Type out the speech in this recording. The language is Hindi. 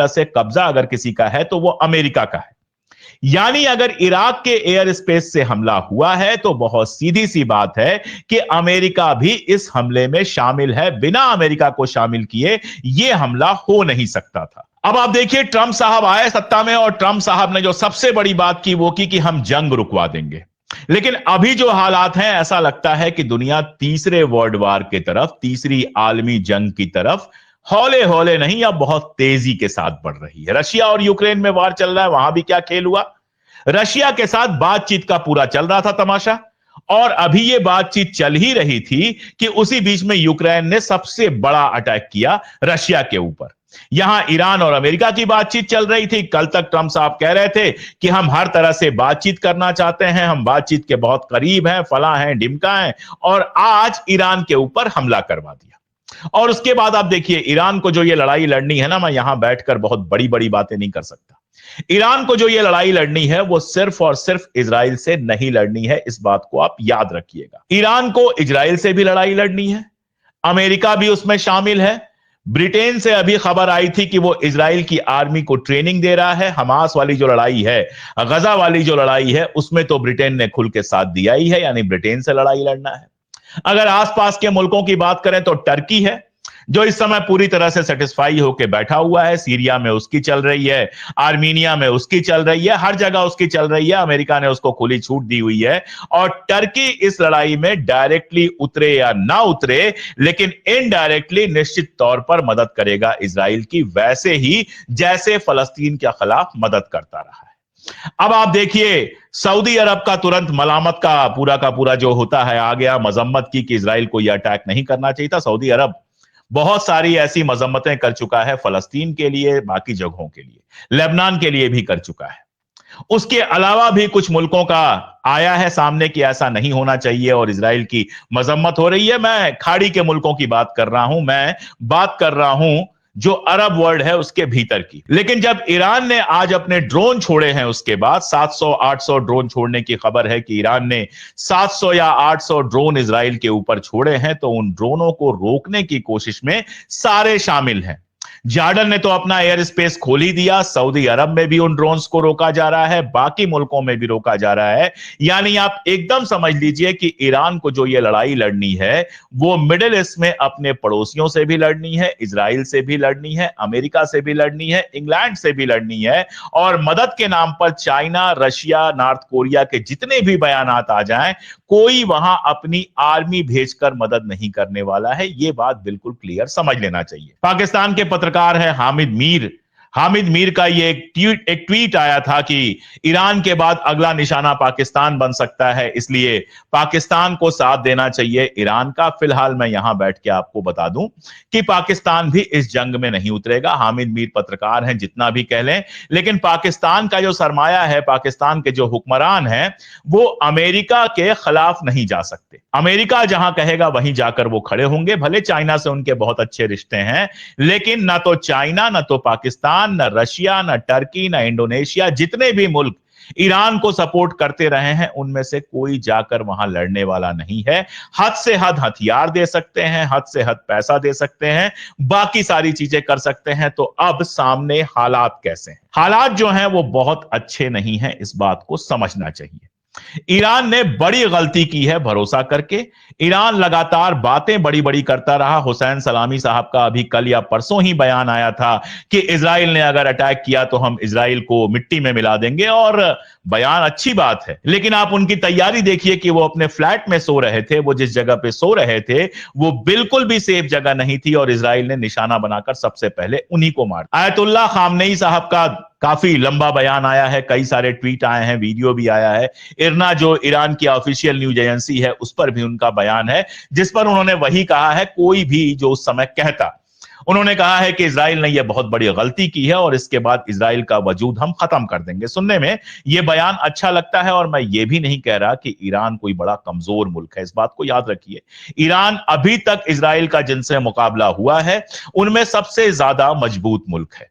तरह से कब्जा अगर किसी का है तो वो अमेरिका का है। यानी अगर इराक के एयर स्पेस से हमला हुआ है तो बहुत सीधी सी बात है कि अमेरिका भी इस हमले में शामिल है। बिना अमेरिका को शामिल किए यह हमला हो नहीं सकता था। अब आप देखिए, ट्रंप साहब आए सत्ता में और ट्रंप साहब ने जो सबसे बड़ी बात की वो की कि हम जंग रुकवा देंगे। लेकिन अभी जो हालात हैं, ऐसा लगता है कि दुनिया तीसरे वर्ल्ड वार की तरफ, तीसरी आलमी जंग की तरफ हौले हौले नहीं, अब बहुत तेजी के साथ बढ़ रही है। रशिया और यूक्रेन में वार चल रहा है, वहां भी क्या खेल हुआ। रशिया के साथ बातचीत का पूरा चल रहा था तमाशा, और अभी ये बातचीत चल ही रही थी कि उसी बीच में यूक्रेन ने सबसे बड़ा अटैक किया रशिया के ऊपर। यहां ईरान और अमेरिका की बातचीत चल रही थी। कल तक ट्रंप साहब कह रहे थे कि हम हर तरह से बातचीत करना चाहते हैं, हम बातचीत के बहुत करीब हैं, फला हैं, ढिमका हैं, और आज ईरान के ऊपर हमला करवा दिया। और उसके बाद आप देखिए, ईरान को जो ये लड़ाई लड़नी है ना, मैं यहां बैठकर बहुत बड़ी बड़ी बातें नहीं कर सकता। ईरान को जो ये लड़ाई लड़नी है वो सिर्फ और सिर्फ इजराइल से नहीं लड़नी है, इस बात को आप याद रखिएगा। ईरान को इजराइल से भी लड़ाई लड़नी है, अमेरिका भी उसमें शामिल है। ब्रिटेन से अभी खबर आई थी कि वो इजराइल की आर्मी को ट्रेनिंग दे रहा है। हमास वाली जो लड़ाई है, गजा वाली जो लड़ाई है, उसमें तो ब्रिटेन ने खुल के साथ दिया ही है, यानी ब्रिटेन से लड़ाई लड़ना है। अगर आसपास के मुल्कों की बात करें तो टर्की है, जो इस समय पूरी तरह से सेटिस्फाई होकर बैठा हुआ है। सीरिया में उसकी चल रही है, आर्मीनिया में उसकी चल रही है, हर जगह उसकी चल रही है। अमेरिका ने उसको खुली छूट दी हुई है। और टर्की इस लड़ाई में डायरेक्टली उतरे या ना उतरे, लेकिन इनडायरेक्टली निश्चित तौर पर मदद करेगा इजराइल की, वैसे ही जैसे फलस्तीन के खिलाफ मदद करता रहा है। अब आप देखिए, सऊदी अरब का तुरंत मलामत का पूरा जो होता है आ गया, मजम्मत की कि इजराइल को यह अटैक नहीं करना चाहिए था। सऊदी अरब बहुत सारी ऐसी मजम्मतें कर चुका है, फलस्तीन के लिए, बाकी जगहों के लिए, लेबनान के लिए भी कर चुका है। उसके अलावा भी कुछ मुल्कों का आया है सामने कि ऐसा नहीं होना चाहिए और इजराइल की मजम्मत हो रही है। मैं खाड़ी के मुल्कों की बात कर रहा हूं, मैं बात कर रहा हूं जो अरब वर्ल्ड है उसके भीतर की। लेकिन जब ईरान ने आज अपने ड्रोन छोड़े हैं, उसके बाद 700-800 ड्रोन छोड़ने की खबर है कि ईरान ने 700 या 800 ड्रोन इजराइल के ऊपर छोड़े हैं, तो उन ड्रोनों को रोकने की कोशिश में सारे शामिल हैं। जॉर्डन ने तो अपना एयर स्पेस खोल ही दिया, सऊदी अरब में भी उन ड्रोन्स को रोका जा रहा है, बाकी मुल्कों में भी रोका जा रहा है। यानी आप एकदम समझ लीजिए कि ईरान को जो ये लड़ाई लड़नी है वो मिडिल ईस्ट में अपने पड़ोसियों से भी लड़नी है, इजराइल से भी लड़नी है, अमेरिका से भी लड़नी है, इंग्लैंड से भी लड़नी है। और मदद के नाम पर चाइना, रशिया, नॉर्थ कोरिया के जितने भी बयानात आ जाएं, कोई वहां अपनी आर्मी भेजकर मदद नहीं करने वाला है। यह बात बिल्कुल क्लियर समझ लेना चाहिए। पाकिस्तान के पत्रकार है हामिद मीर का ये एक ट्वीट आया था कि ईरान के बाद अगला निशाना पाकिस्तान बन सकता है, इसलिए पाकिस्तान को साथ देना चाहिए ईरान का। फिलहाल मैं यहां बैठ के आपको बता दूं कि पाकिस्तान भी इस जंग में नहीं उतरेगा। हामिद मीर पत्रकार हैं, जितना भी कह लें, लेकिन पाकिस्तान का जो सरमाया है, पाकिस्तान के जो हुक्मरान हैं, वो अमेरिका के खिलाफ नहीं जा सकते। अमेरिका जहां कहेगा वहीं जाकर वो खड़े होंगे। भले चाइना से उनके बहुत अच्छे रिश्ते हैं, लेकिन ना तो चाइना, ना तो पाकिस्तान, न रशिया, न टर्की, न इंडोनेशिया, जितने भी मुल्क ईरान को सपोर्ट करते रहे हैं, उनमें से कोई जाकर वहां लड़ने वाला नहीं है। हद से हद हथियार दे सकते हैं, हद से हद पैसा दे सकते हैं, बाकी सारी चीजें कर सकते हैं। तो अब सामने हालात कैसे हैं? हालात जो हैं वो बहुत अच्छे नहीं हैं, इस बात को समझना चाहिए। ईरान ने बड़ी गलती की है भरोसा करके। ईरान लगातार बातें बड़ी बड़ी करता रहा। हुसैन सलामी साहब का अभी कल या परसों ही बयान आया था कि इजराइल ने अगर अटैक किया तो हम इजराइल को मिट्टी में मिला देंगे, और बयान अच्छी बात है, लेकिन आप उनकी तैयारी देखिए कि वो अपने फ्लैट में सो रहे थे। वो जिस जगह पे सो रहे थे वो बिल्कुल भी सेफ जगह नहीं थी, और इजराइल ने निशाना बनाकर सबसे पहले उन्हीं को मार। आयतुल्लाह खामनेई साहब का काफी लंबा बयान आया है, कई सारे ट्वीट आए हैं, वीडियो भी आया है। इरना जो ईरान की ऑफिशियल न्यूज एजेंसी है, उस पर भी उनका बयान है, जिस पर उन्होंने वही कहा है कोई भी जो उस समय कहता। उन्होंने कहा है कि इजराइल ने यह बहुत बड़ी गलती की है और इसके बाद इजराइल का वजूद हम खत्म कर देंगे। सुनने में यह बयान अच्छा लगता है, और मैं ये भी नहीं कह रहा कि ईरान कोई बड़ा कमजोर मुल्क है, इस बात को याद रखिए। ईरान अभी तक इजराइल का जिनसे मुकाबला हुआ है उनमें सबसे ज्यादा मजबूत मुल्क है।